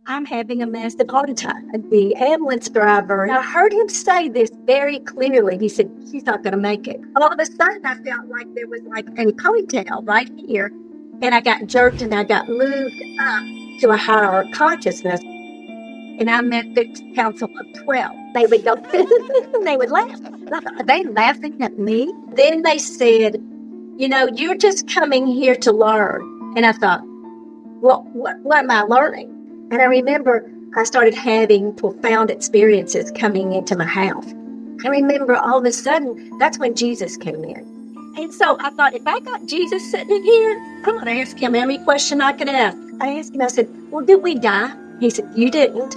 I'm having a massive heart attack. The ambulance driver, I heard him say this very clearly. He said, she's not going to make it. All of a sudden, I felt like there was like a ponytail right here. And I got jerked and I got moved up to a higher consciousness. And I met the council of 12. They would go, and they would laugh. I thought, are they laughing at me? Then they said, you're just coming here to learn. And I thought, well, what am I learning? And I remember I started having profound experiences coming into my house. I remember all of a sudden, that's when Jesus came in. And so I thought, if I got Jesus sitting in here, I'm going to ask him every question I could ask. I asked him, I said, well, did we die? He said, you didn't.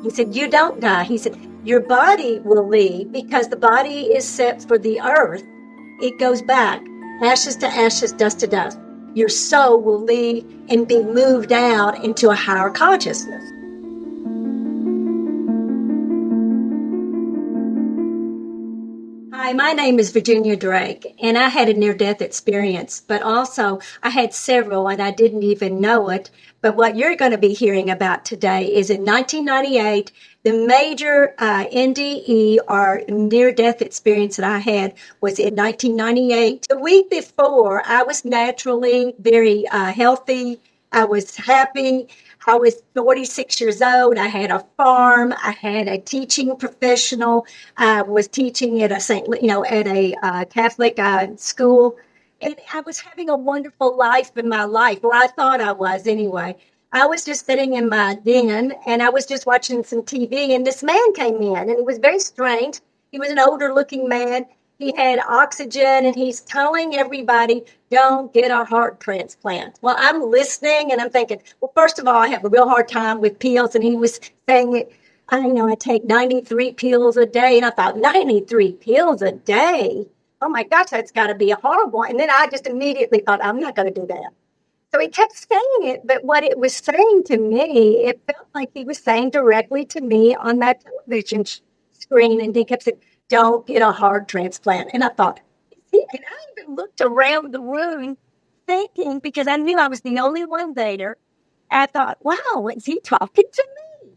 He said, you don't die. He said, your body will leave because the body is set for the earth. It goes back, ashes to ashes, dust to dust. Your soul will leave and be moved out into a higher consciousness. Hi, my name is Virginia Drake, and I had a near-death experience, but also I had several, and I didn't even know it. But what you're going to be hearing about today is in 1998, the major NDE, or near-death experience that I had, was in 1998. The week before, I was naturally very healthy. I was happy. I was 46 years old. I had a farm. I had a teaching professional. I was teaching at a Catholic school. And I was having a wonderful life in my life, or I thought I was anyway. I was just sitting in my den and I was just watching some TV, and this man came in, and it was very strange. He was an older looking man. He had oxygen, and he's telling everybody, don't get a heart transplant. Well, I'm listening and I'm thinking, well, first of all, I have a real hard time with pills. And he was saying it, I take 93 pills a day. And I thought, 93 pills a day? Oh my gosh, that's got to be a horrible. And then I just immediately thought, I'm not going to do that. So he kept saying it, but what it was saying to me, it felt like he was saying directly to me on that television screen. And he kept saying, don't get a heart transplant. And I thought, and I even looked around the room thinking, because I knew I was the only one there. I thought, wow, is he talking to me?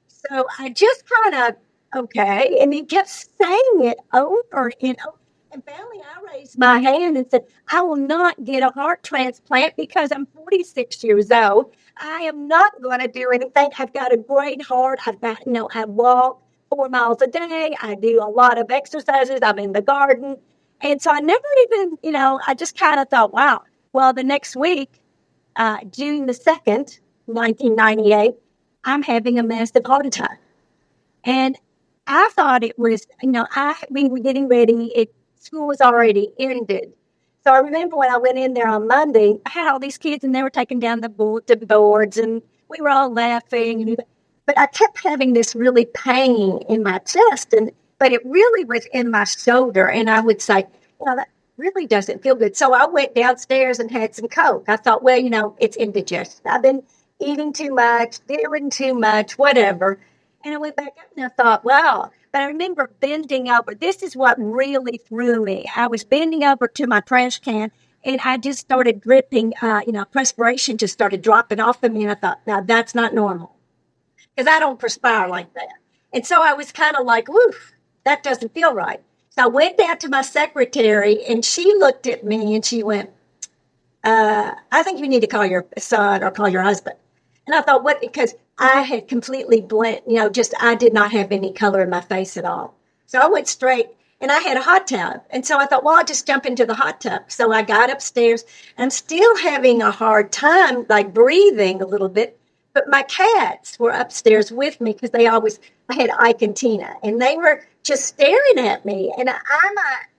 So I just kind of, okay. And he kept saying it over and over. And finally, I raised my hand and said, I will not get a heart transplant because I'm 46 years old. I am not going to do anything. I've got a great heart. I walk 4 miles a day. I do a lot of exercises. I'm in the garden. And so I never even, I just kind of thought, wow. Well, the next week, June the 2nd, 1998, I'm having a massive heart attack. And I thought it was, we were getting ready. School was already ended. So I remember when I went in there on Monday, I had all these kids and they were taking down the bulletin boards and we were all laughing. But I kept having this really pain in my chest, but it really was in my shoulder. And I would say, that really doesn't feel good. So I went downstairs and had some Coke. I thought, well, it's indigestion. I've been eating too much, doing too much, whatever. And I went back up and I thought, wow. But I remember bending over. This is what really threw me. I was bending over to my trash can, and I just started dripping, perspiration just started dropping off of me. And I thought, now that's not normal because I don't perspire like that. And so I was kind of like, woof, that doesn't feel right. So I went down to my secretary, and she looked at me, and she went, I think you need to call your son or call your husband. And I thought, what? Because I had completely blent, I did not have any color in my face at all. So I went straight, and I had a hot tub. And so I thought, well, I'll just jump into the hot tub. So I got upstairs. I'm still having a hard time, like breathing a little bit. But my cats were upstairs with me because I had Ike and Tina, and they were just staring at me. And I'm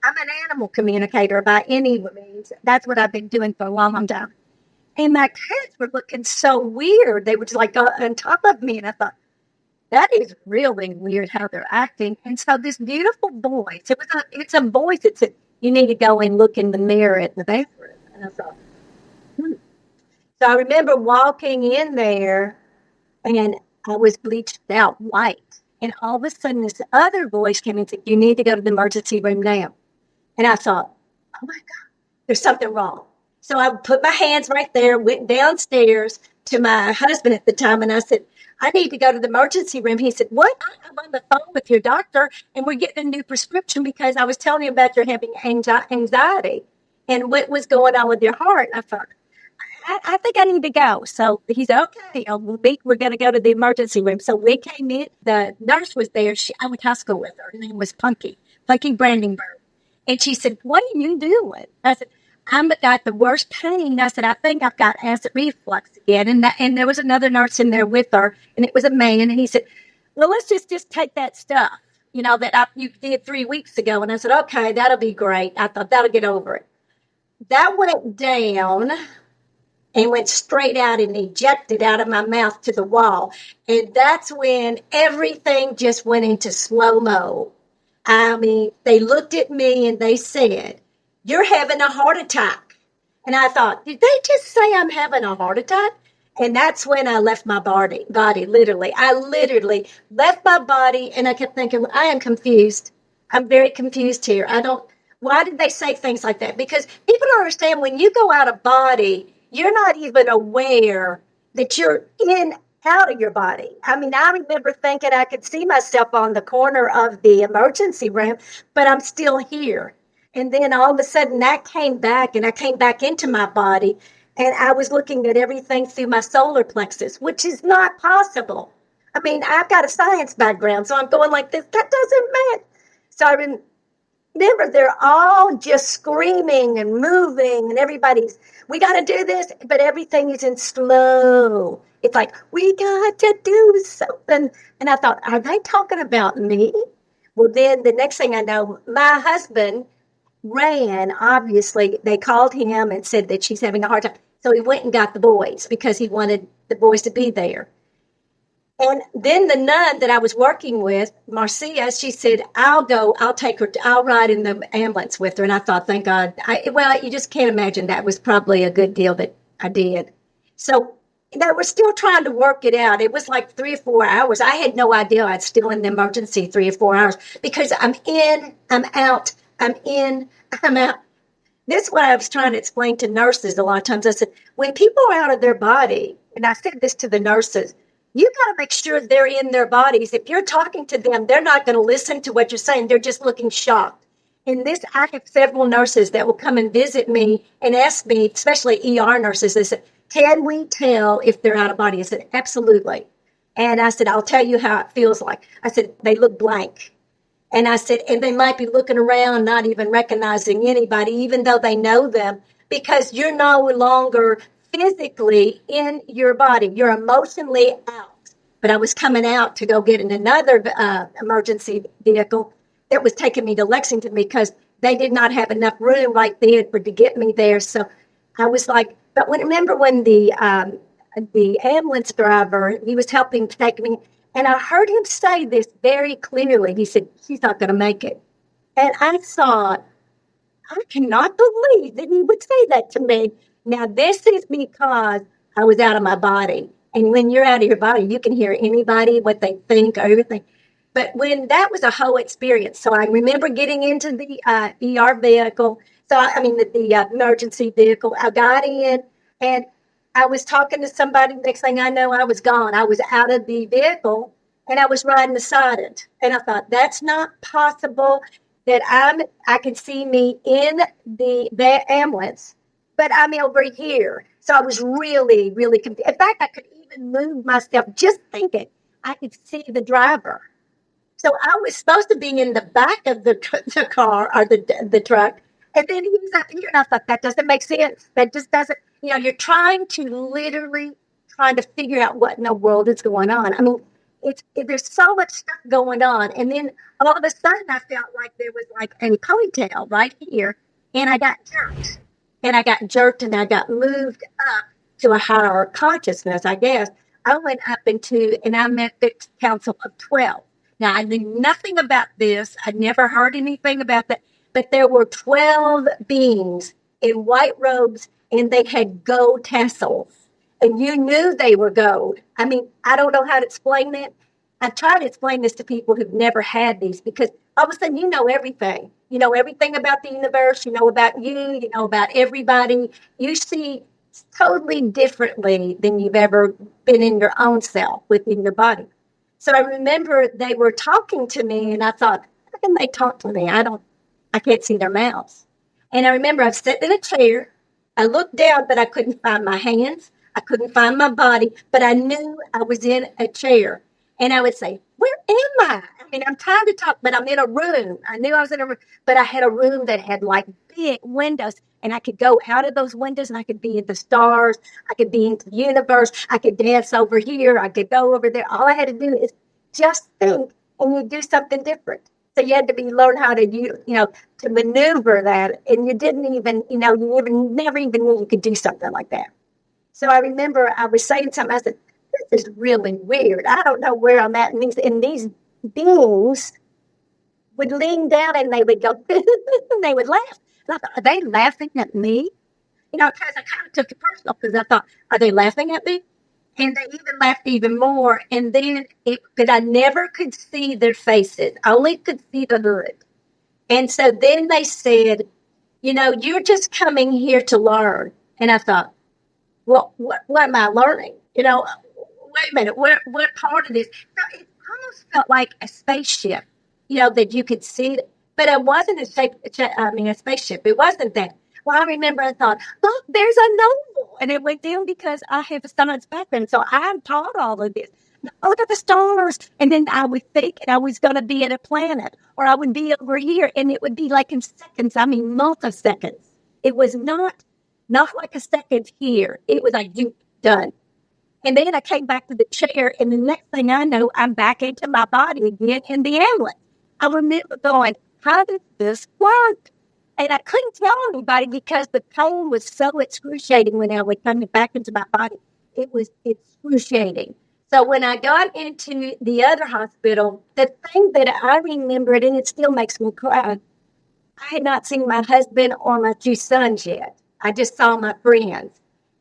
an animal communicator by any means. That's what I've been doing for a long time. And my cats were looking so weird. They were just like on top of me. And I thought, that is really weird how they're acting. And so this beautiful voice, it's a voice that said, you need to go and look in the mirror at the bathroom. And I thought, So I remember walking in there and I was bleached out white. And all of a sudden this other voice came and said, you need to go to the emergency room now. And I thought, oh my God, there's something wrong. So I put my hands right there, went downstairs, to my husband at the time, and I said, I need to go to the emergency room. He said, what? I'm on the phone with your doctor, and we're getting a new prescription because I was telling you about your having anxiety and what was going on with your heart. I thought, I think I need to go. So he said, okay, we're going to go to the emergency room. So we came in. The nurse was there. I went to high school with her. Her name was Punky Brandenburg. And she said, what are you doing? I said, I've got the worst pain. I said, I think I've got acid reflux again. And there was another nurse in there with her, and it was a man. And he said, well, let's just take that stuff, that you did 3 weeks ago. And I said, okay, that'll be great. I thought that'll get over it. That went down and went straight out and ejected out of my mouth to the wall. And that's when everything just went into slow-mo. I mean, they looked at me and they said, you're having a heart attack. And I thought, did they just say I'm having a heart attack? And that's when I left my body, literally. I literally left my body, and I kept thinking, I am confused. I'm very confused here. Why did they say things like that? Because people don't understand, when you go out of body, you're not even aware that you're out of your body. I mean, I remember thinking I could see myself on the corner of the emergency room, but I'm still here. And then all of a sudden that came back, and I came back into my body, and I was looking at everything through my solar plexus, which is not possible. I mean, I've got a science background, so I'm going like this. That doesn't matter. So I remember they're all just screaming and moving, and we got to do this, but everything is in slow. It's like, we got to do something. And I thought, are they talking about me? Well, then the next thing I know, my husband ran. Obviously, they called him and said that she's having a hard time. So he went and got the boys because he wanted the boys to be there. And then the nun that I was working with, Marcia, she said, I'll take her, I'll ride in the ambulance with her. And I thought, thank God. You just can't imagine, that was probably a good deal that I did. So they were still trying to work it out. It was like 3 or 4 hours. I had no idea I was still in the emergency 3 or 4 hours because I'm in, I'm out, I'm in, I'm out. This is what I was trying to explain to nurses a lot of times. I said, when people are out of their body, and I said this to the nurses, you got to make sure they're in their bodies. If you're talking to them, they're not going to listen to what you're saying. They're just looking shocked. And I have several nurses that will come and visit me and ask me, especially ER nurses, they said, can we tell if they're out of body? I said, absolutely. And I said, I'll tell you how it feels like. I said, they look blank. And I said, and they might be looking around, not even recognizing anybody, even though they know them, because you're no longer physically in your body. You're emotionally out. But I was coming out to go get in another emergency vehicle that was taking me to Lexington because they did not have enough room right then to get me there. So I was like, but remember when the ambulance driver, he was helping take me, and I heard him say this very clearly. He said, she's not going to make it. And I thought, I cannot believe that he would say that to me. Now, this is because I was out of my body. And when you're out of your body, you can hear anybody, what they think, or everything. But when that was a whole experience. So I remember getting into the ER vehicle. The emergency vehicle. I got in, and I was talking to somebody. Next thing I know, I was gone. I was out of the vehicle, and I was riding beside it. And I thought, that's not possible that I can see me in the ambulance, but I'm over here. So I was really, really confused. In fact, I could even move myself just thinking I could see the driver. So I was supposed to be in the back of the car or the truck, and then he was up here, and I thought, that doesn't make sense. That just doesn't, you're trying to figure out what in the world is going on. I mean, there's so much stuff going on. And then all of a sudden I felt like there was like a ponytail right here, and I got jerked. And I got jerked, and I got moved up to a higher consciousness, I guess. I went up and I met the council of 12. Now, I knew nothing about this. I'd never heard anything about that. But there were 12 beings in white robes, and they had gold tassels. And you knew they were gold. I mean, I don't know how to explain that. I try to explain this to people who've never had these, because all of a sudden you know everything. You know everything about the universe. You know about you. You know about everybody. You see totally differently than you've ever been in your own self within your body. So I remember they were talking to me, and I thought, how can they talk to me? I can't see their mouths. And I remember I was sitting in a chair. I looked down, but I couldn't find my hands. I couldn't find my body, but I knew I was in a chair. And I would say, where am I? I mean, I'm trying to talk, but I'm in a room. I knew I was in a room, but I had a room that had like big windows, and I could go out of those windows and I could be in the stars. I could be in the universe. I could dance over here. I could go over there. All I had to do is just think, and you do something different. So you had to learn how to, to maneuver that. And you didn't even, you never even knew you could do something like that. So I remember I was saying something. I said, this is really weird. I don't know where I'm at. And these beings would lean down and they would go, and they would laugh. And I thought, are they laughing at me? Because I kind of took it personal because I thought, are they laughing at me? And they even laughed even more. And then, but I never could see their faces. I only could see the hood. And so then they said, you're just coming here to learn. And I thought, well, what am I learning? Wait a minute, what part of this? So it almost felt like a spaceship, that you could see. But it wasn't a spaceship. It wasn't that. Well, I remember I thought, look, there's a novel. And it went down because I have a science background. So I'm taught all of this. Look at the stars. And then I would think I was going to be at a planet, or I would be over here. And it would be like in seconds. I mean, multi-seconds. It was not like a second here. It was like, you done. And then I came back to the chair. And the next thing I know, I'm back into my body again in the ambulance. I remember going, how did this work? And I couldn't tell anybody because the pain was so excruciating when I would come back into my body. It was excruciating. So when I got into the other hospital, the thing that I remembered, and it still makes me cry, I had not seen my husband or my two sons yet. I just saw my friends.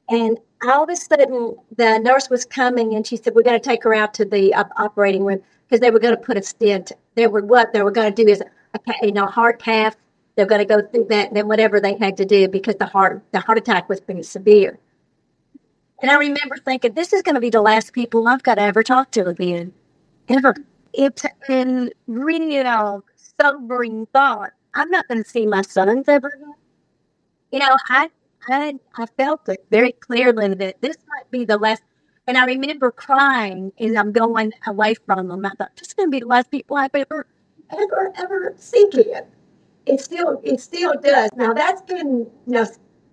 And all of a sudden, the nurse was coming, and she said, we're going to take her out to the operating room because they were going to put a stent. What they were going to do is a hard cath. They're going to go through that, and then whatever they had to do because the heart attack was pretty severe. And I remember thinking, this is going to be the last people I've got to ever talk to again, ever. It's a real sobering thought. I'm not going to see my sons ever again. I felt it very clearly that this might be the last. And I remember crying as I'm going away from them. I thought, this is going to be the last people I've ever see again. It still does. Now that's been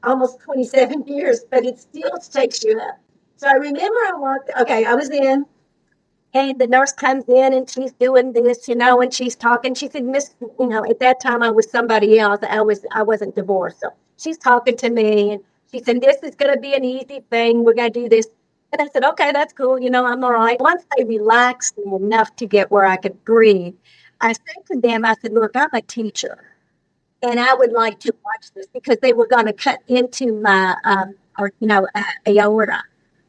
almost 27 years, but it still takes you up. So I remember I was in, and the nurse comes in and she's doing this, and she's talking. She said, Miss, at that time I was somebody else. I wasn't divorced. So she's talking to me, and she said, this is going to be an easy thing. We're going to do this. And I said, okay, that's cool. I'm all right. Once they relaxed me enough to get where I could breathe, I said to them, I said, look, I'm a teacher. And I would like to watch this because they were going to cut into my, aorta.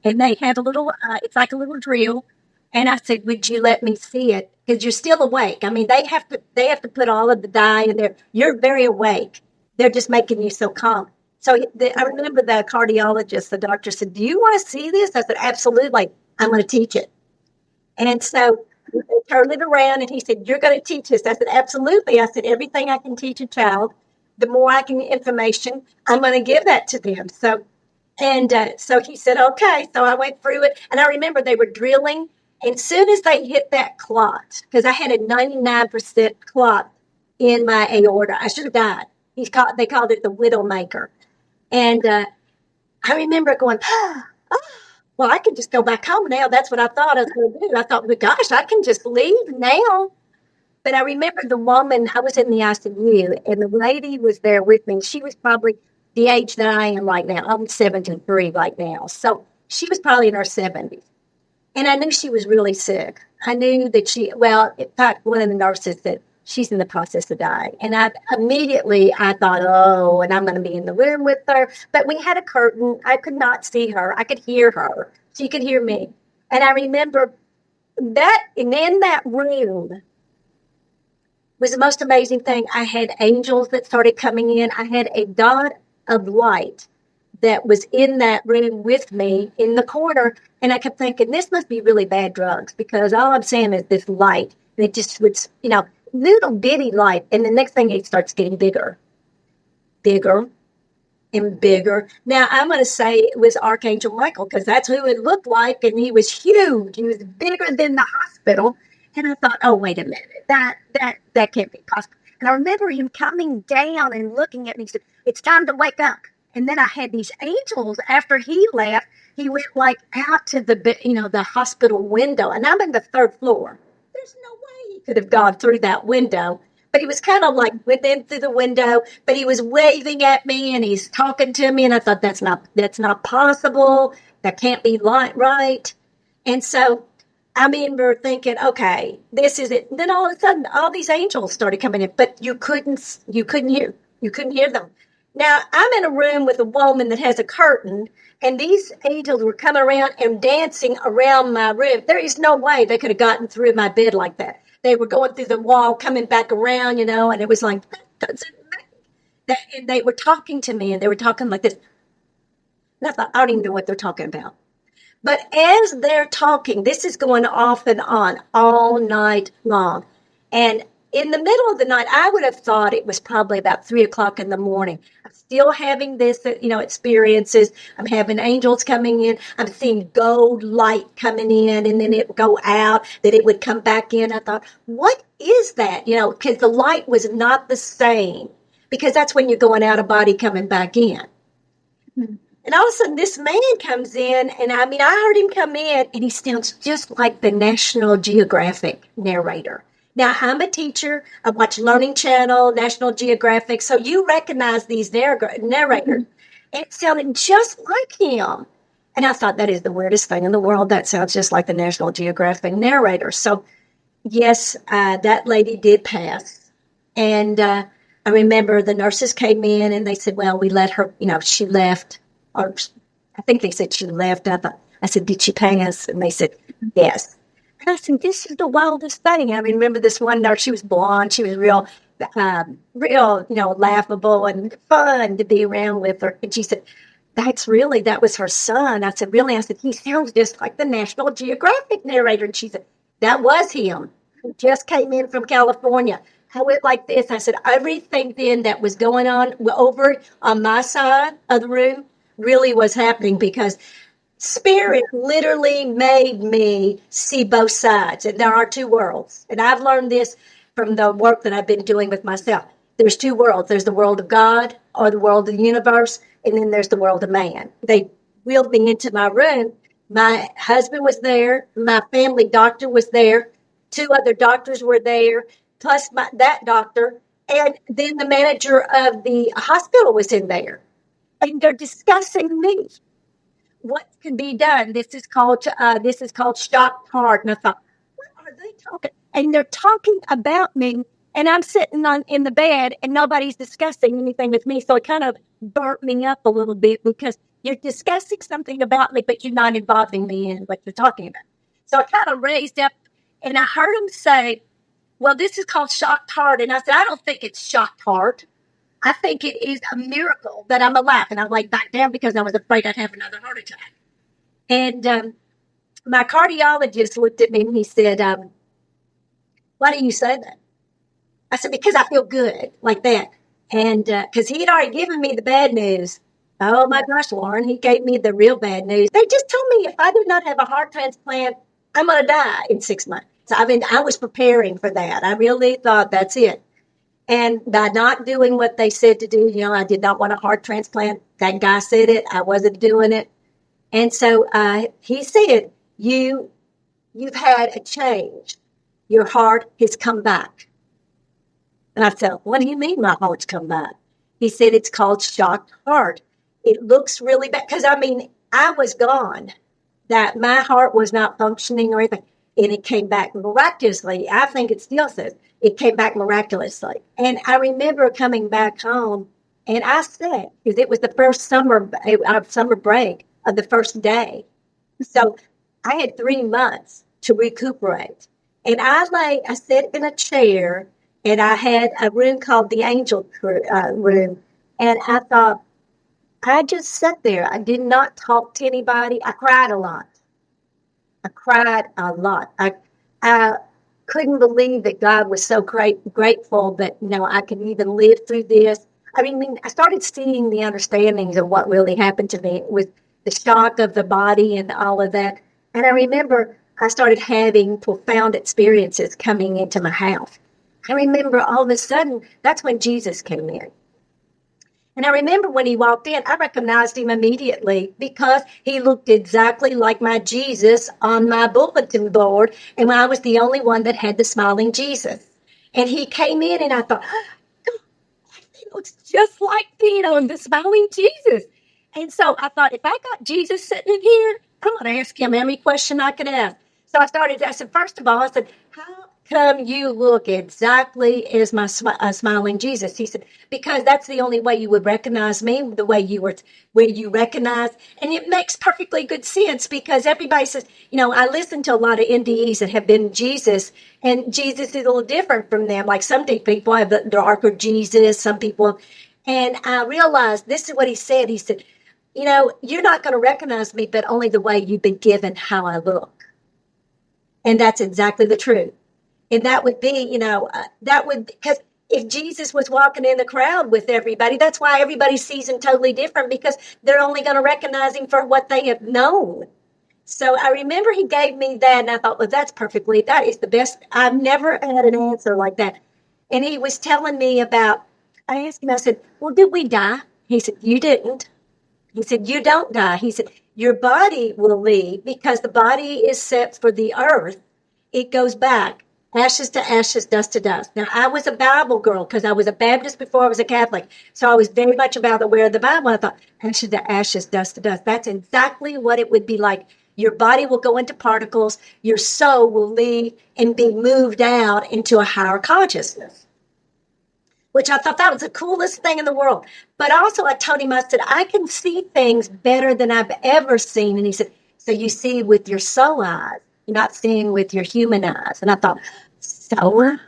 And they had a little, it's like a little drill. And I said, would you let me see it? Because you're still awake. I mean, they have to put all of the dye in there. You're very awake. They're just making you so calm. So I remember the cardiologist, the doctor said, do you want to see this? I said, absolutely. I'm going to teach it. And so they turned it around and he said, you're going to teach this. I said, absolutely. I said, everything I can teach a child, the more I can get information, I'm going to give that to them. So he said, okay. So I went through it. And I remember they were drilling. And as soon as they hit that clot, because I had a 99% clot in my aorta, I should have died. They called it the widowmaker. And I remember going, well, I can just go back home now. That's what I thought I was going to do. I thought, well, gosh, I can just leave now. But I remember the woman, I was in the ICU, and the lady was there with me. She was probably the age that I am right now. I'm 73 right now. So she was probably in her 70s. And I knew she was really sick. I knew that in fact, one of the nurses said, she's in the process of dying. And I thought, oh, and I'm going to be in the room with her. But we had a curtain. I could not see her. I could hear her. She could hear me. And I remember that, and in that room was the most amazing thing. I had angels that started coming in. I had a dot of light that was in that room with me in the corner. And I kept thinking, this must be really bad drugs because all I'm seeing is this light. And it just was, little bitty light. And the next thing it starts getting bigger, bigger, and bigger. Now, I'm going to say it was Archangel Michael because that's who it looked like. And he was huge. He was bigger than the hospital. And I thought, oh, wait a minute. That can't be possible. And I remember him coming down and looking at me. He said, it's time to wake up. And then I had these angels after he left. He went like out to the hospital window. And I'm in the third floor. There's no way he could have gone through that window. But he was kind of like went in through the window, but he was waving at me and he's talking to me. And I thought, that's not possible. That can't be right. And so I remember thinking, okay, this is it. And then all of a sudden, all these angels started coming in, but you couldn't hear them. Now I'm in a room with a woman that has a curtain, and these angels were coming around and dancing around my room. There is no way they could have gotten through my bed like that. They were going through the wall, coming back around, and it was like, that doesn't make that. And they were talking to me, and they were talking like this. And I thought, I don't even know what they're talking about. But as they're talking, this is going off and on all night long. And in the middle of the night, I would have thought it was probably about 3:00 in the morning. I'm still having this, experiences. I'm having angels coming in. I'm seeing gold light coming in, and then it would go out, then it would come back in. I thought, what is that? Because the light was not the same, because that's when you're going out of body, coming back in. Mm-hmm. And all of a sudden, this man comes in, and I heard him come in, and he sounds just like the National Geographic narrator. Now, I'm a teacher. I watch Learning Channel, National Geographic, so you recognize these narrators. It sounded just like him. And I thought, that is the weirdest thing in the world. That sounds just like the National Geographic narrator. So, yes, that lady did pass. And I remember the nurses came in, and they said, well, we let her, she left. Or I think they said she left. I said, did she pass? And they said, yes. And I said, this is the wildest thing. I remember this one nurse, she was blonde. She was real, laughable and fun to be around with her. And she said, that was her son. I said, really? I said, he sounds just like the National Geographic narrator. And she said, that was him. He just came in from California. I went like this. I said, everything then that was going on over on my side of the room really was happening, because Spirit literally made me see both sides. And there are two worlds. And I've learned this from the work that I've been doing with myself. There's two worlds. There's the world of God, or the world of the universe, and then there's the world of man. They wheeled me into my room. My husband was there. My family doctor was there. Two other doctors were there, plus that doctor. And then the manager of the hospital was in there. And they're discussing me. What can be done? This is called shock heart. And I thought, what are they talking? And they're talking about me, and I'm sitting in the bed, and nobody's discussing anything with me. So it kind of burnt me up a little bit, because you're discussing something about me, but you're not involving me in what you're talking about. So I kind of raised up, and I heard them say, well, this is called shocked heart. And I said, I don't think it's shocked heart. I think it is a miracle that I'm alive. And I laid back down because I was afraid I'd have another heart attack. And my cardiologist looked at me and he said, why do you say that? I said, because I feel good like that. And because he had already given me the bad news. Oh, my gosh, Lauren, he gave me the real bad news. They just told me if I did not have a heart transplant, I'm going to die in 6 months. So, I was preparing for that. I really thought that's it. And by not doing what they said to do, I did not want a heart transplant. That guy said it. I wasn't doing it. And so he said, you've had a change. Your heart has come back. And I said, what do you mean my heart's come back? He said, it's called shocked heart. It looks really bad. Because, I was gone. That my heart was not functioning or anything. And it came back miraculously. I think it still says it came back miraculously. And I remember coming back home, and I said, because it was the first summer break of the first day. So I had 3 months to recuperate. And I sat in a chair, and I had a room called the Angel Room. And I thought, I just sat there. I did not talk to anybody. I cried a lot. I cried a lot. I couldn't believe that God was so grateful that, I could even live through this. I mean, I started seeing the understandings of what really happened to me with the shock of the body and all of that. And I remember I started having profound experiences coming into my house. I remember all of a sudden, that's when Jesus came in. And I remember when he walked in, I recognized him immediately because he looked exactly like my Jesus on my bulletin board. And I was the only one that had the smiling Jesus. And he came in and I thought, he looks just like the smiling Jesus. And so I thought, if I got Jesus sitting in here, I'm going to ask him every question I could ask. So I said, first of all, I said, how come you look exactly as my smiling Jesus? He said, because that's the only way you would recognize me, the way where you recognize. And it makes perfectly good sense because everybody says, I listen to a lot of NDEs that have been Jesus, and Jesus is a little different from them. Like some people have the darker Jesus, some people. And I realized this is what he said. He said, you're not going to recognize me, but only the way you've been given how I look. And that's exactly the truth. And that would be, because if Jesus was walking in the crowd with everybody, that's why everybody sees him totally different because they're only going to recognize him for what they have known. So I remember he gave me that, and I thought, well, that is the best. I've never had an answer like that. And he was telling me about, I asked him, I said, well, did we die? He said, you didn't. He said, you don't die. He said, your body will leave because the body is set for the earth. It goes back, ashes to ashes, dust to dust. Now, I was a Bible girl because I was a Baptist before I was a Catholic. So I was very much about aware of the Bible. I thought, ashes to ashes, dust to dust. That's exactly what it would be like. Your body will go into particles. Your soul will leave and be moved out into a higher consciousness, which I thought that was the coolest thing in the world. But also I told him, I said, I can see things better than I've ever seen. And he said, so you see with your soul eyes, you're not seeing with your human eyes. And I thought, soul eyes?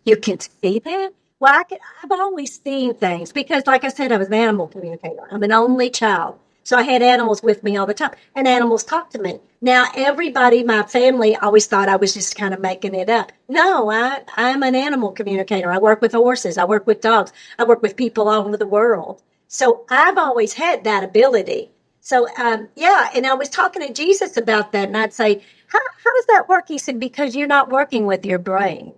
You can see that? Well, I've always seen things because, like I said, I was an animal communicator. I'm an only child. So I had animals with me all the time, and animals talk to me. Now, everybody, my family, always thought I was just kind of making it up. No, I'm an animal communicator. I work with horses. I work with dogs. I work with people all over the world. So I've always had that ability. So, and I was talking to Jesus about that, and I'd say, how does that work? He said, because you're not working with your brain.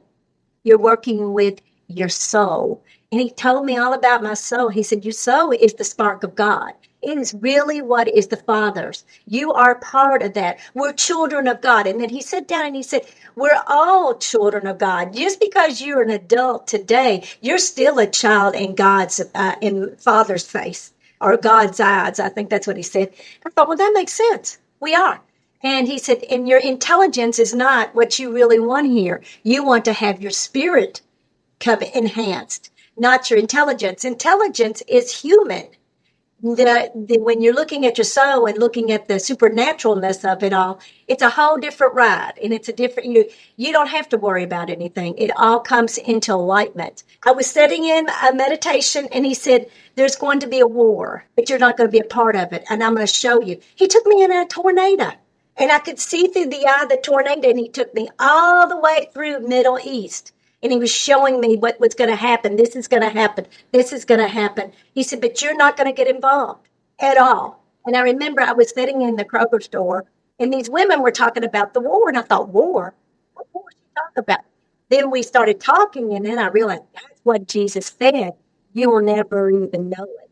You're working with your soul. And he told me all about my soul. He said, your soul is the spark of God. It is really what is the Father's. You are part of that. We're children of God. And then he sat down and he said, we're all children of God. Just because you're an adult today, you're still a child in in Father's face or God's eyes. I think that's what he said. I thought, well, that makes sense. We are. And he said, and your intelligence is not what you really want here. You want to have your spirit come enhanced, not your intelligence. Intelligence is human. When you're looking at your soul and looking at the supernaturalness of it all, it's a whole different ride. And it's a different, you don't have to worry about anything. It all comes into enlightenment. I was sitting in a meditation and he said, there's going to be a war, but you're not going to be a part of it. And I'm going to show you. He took me in a tornado. And I could see through the eye of the tornado, and he took me all the way through Middle East. And he was showing me what was going to happen. This is going to happen. This is going to happen. He said, but you're not going to get involved at all. And I remember I was sitting in the Kroger store, and these women were talking about the war. And I thought, war? What war is she talking about? Then we started talking, and then I realized that's what Jesus said. You will never even know it.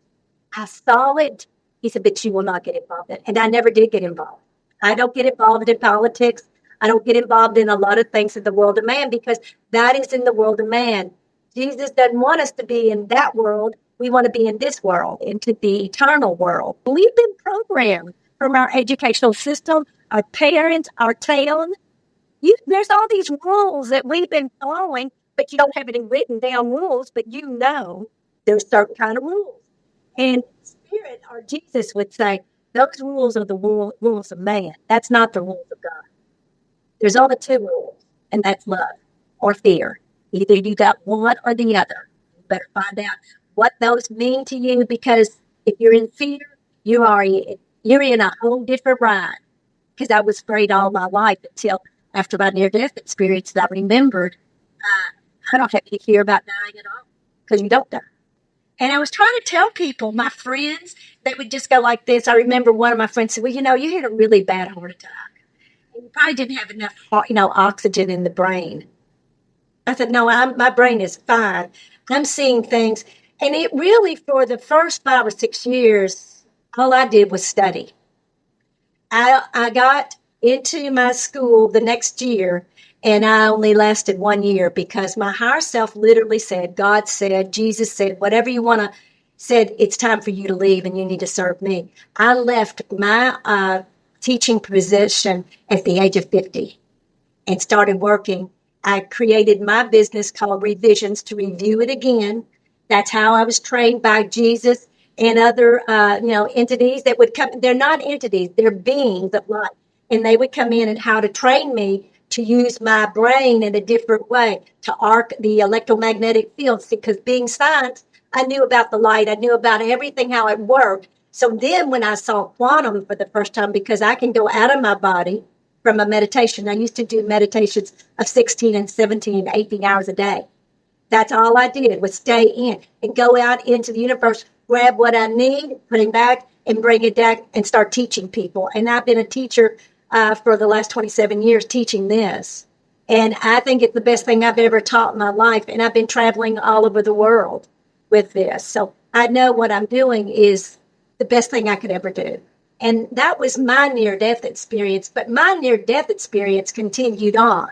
I saw it. He said, but you will not get involved in it. And I never did get involved. I don't get involved in politics. I don't get involved in a lot of things in the world of man because that is in the world of man. Jesus doesn't want us to be in that world. We want to be in this world, into the eternal world. We've been programmed from our educational system, our parents, our town. There's all these rules that we've been following, but you don't have any written down rules, but there's certain kind of rules. And Spirit, or Jesus would say, those rules are the rules of man. That's not the rules of God. There's only two rules, and that's love or fear. Either you got one or the other. You better find out what those mean to you because If you're in fear, you're in a whole different ride. Because I was afraid all my life until after my near-death experience that I remembered I don't have to hear about dying at all because you don't die. And I was trying to tell people, my friends, they would just go like this. I remember one of my friends said, well, you had a really bad heart attack. And you probably didn't have enough, oxygen in the brain. I said, no, my brain is fine. I'm seeing things. And it really, for the first 5 or 6 years, all I did was study. I got into my school the next year, and I only lasted 1 year because my higher self literally said, God said, Jesus said, whatever you want to, said, it's time for you to leave and you need to serve me. I left my teaching position at the age of 50 and started working. I created my business called Revisions to review it again. That's how I was trained by Jesus and other, entities that would come. They're not entities; they're beings of light, and they would come in and how to train me to use my brain in a different way to arc the electromagnetic fields. Because being science, I knew about the light. I knew about everything how it worked. So then, when I saw quantum for the first time, because I can go out of my body from a meditation. I used to do meditations of 16 and 17 and 18 hours a day. That's all I did was stay in and go out into the universe, grab what I need, put it back, and bring it back and start teaching people. And I've been a teacher for the last 27 years teaching this. And I think it's the best thing I've ever taught in my life. And I've been traveling all over the world with this. So I know what I'm doing is the best thing I could ever do. And that was my near-death experience. But my near-death experience continued on.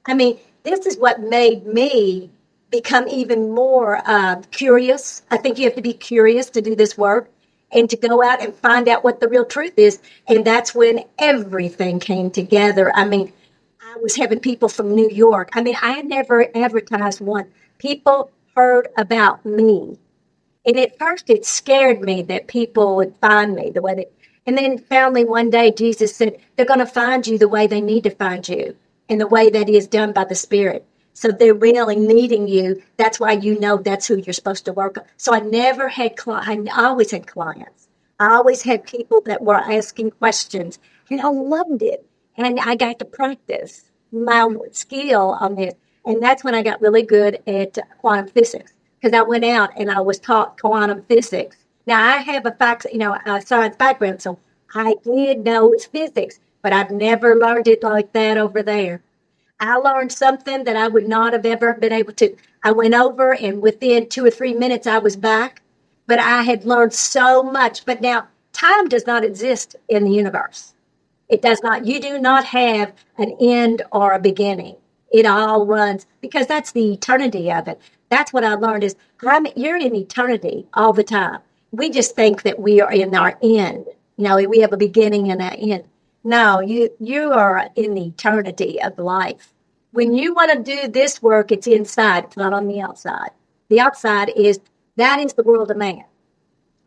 I mean, this is what made me become even more curious. I think you have to be curious to do this work and to go out and find out what the real truth is. And that's when everything came together. I mean, I was having people from New York. I mean, I had never advertised one. People heard about me. And at first it scared me that people would find me the way that, and then finally one day Jesus said, they're going to find you the way they need to find you and the way that is done by the Spirit. So they're really needing you. That's why you know that's who you're supposed to work on. So I never had clients. I always had clients. I always had people that were asking questions, and I loved it. And I got to practice my skill on this. And that's when I got really good at quantum physics because I went out and I was taught quantum physics. Now I have a science background, so I did know it's physics, but I've never learned it like that over there. I learned something that I would not have ever been able to. I went over and within 2 or 3 minutes I was back, but I had learned so much. But now time does not exist in the universe. It does not. You do not have an end or a beginning. It all runs because that's the eternity of it. That's what I learned is you're in eternity all the time. We just think that we are in our end. We have a beginning and an end. No, you are in the eternity of life. When you want to do this work, it's inside, it's not on the outside. The outside that is the world of man.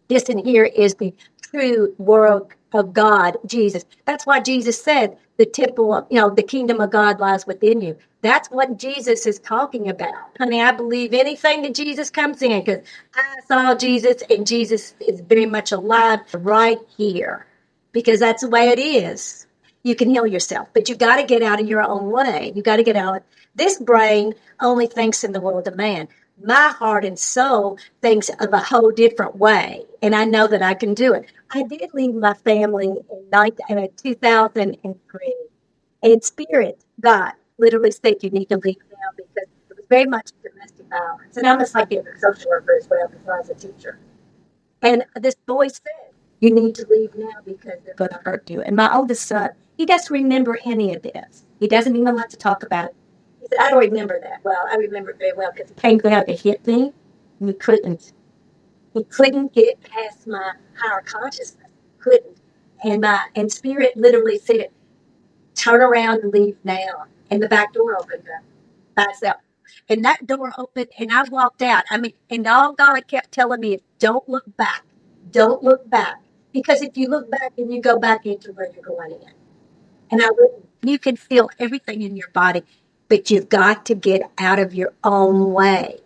This in here is the true world of God, Jesus. That's why Jesus said the temple of, the kingdom of God lies within you. That's what Jesus is talking about. Honey, I believe anything that Jesus comes in because I saw Jesus and Jesus is very much alive right here because that's the way it is. You can heal yourself, but you got to get out of your own way. You got to get out. This brain only thinks in the world of man. My heart and soul thinks of a whole different way, and I know that I can do it. I did leave my family in 2003, and Spirit, God, literally said, you need to leave now because it was very much domestic violence. And I'm a psychiatric social worker as well besides a teacher. And this boy said, you need to leave now because they're going to hurt you. And my oldest son, he doesn't remember any of this. He doesn't even like to talk about it. He said, I don't remember that. Well, I remember it very well because he came down to hit me. And he couldn't. He couldn't get past my higher consciousness. Couldn't. And Spirit literally said, turn around and leave now. And the back door opened up by itself. And that door opened and I walked out. I mean, and all God kept telling me is don't look back. Don't look back. Because if you look back and you go back into where you're going in. And I wouldn't. You can feel everything in your body, but you've got to get out of your own way.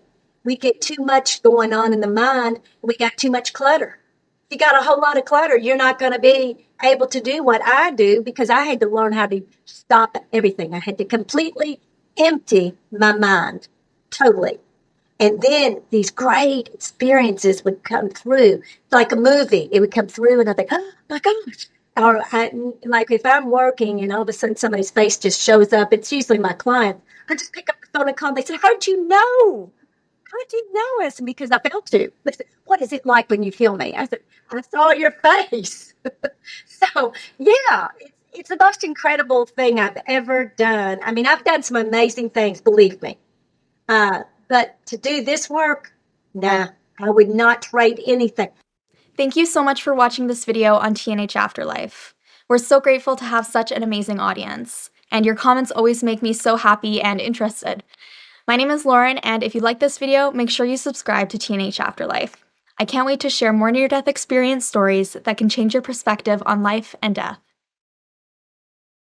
We get too much going on in the mind. We got too much clutter. you got a whole lot of clutter, you're not going to be able to do what I do because I had to learn how to stop everything. I had to completely empty my mind totally. And then these great experiences would come through, like a movie. It would come through, and I think, oh my gosh. Or like if I'm working and all of a sudden somebody's face just shows up, it's usually my client. I just pick up the phone and call. They said, "How'd you know? How'd you know us?" Because I felt you. They said, "What is it like when you feel me?" I said, "I saw your face." So yeah, it's the most incredible thing I've ever done. I mean, I've done some amazing things, believe me. But to do this work, nah, I would not trade anything. Thank you so much for watching this video on TNH Afterlife. We're so grateful to have such an amazing audience, and your comments always make me so happy and interested. My name is Lauren, and if you like this video, make sure you subscribe to TNH Afterlife. I can't wait to share more near-death experience stories that can change your perspective on life and death.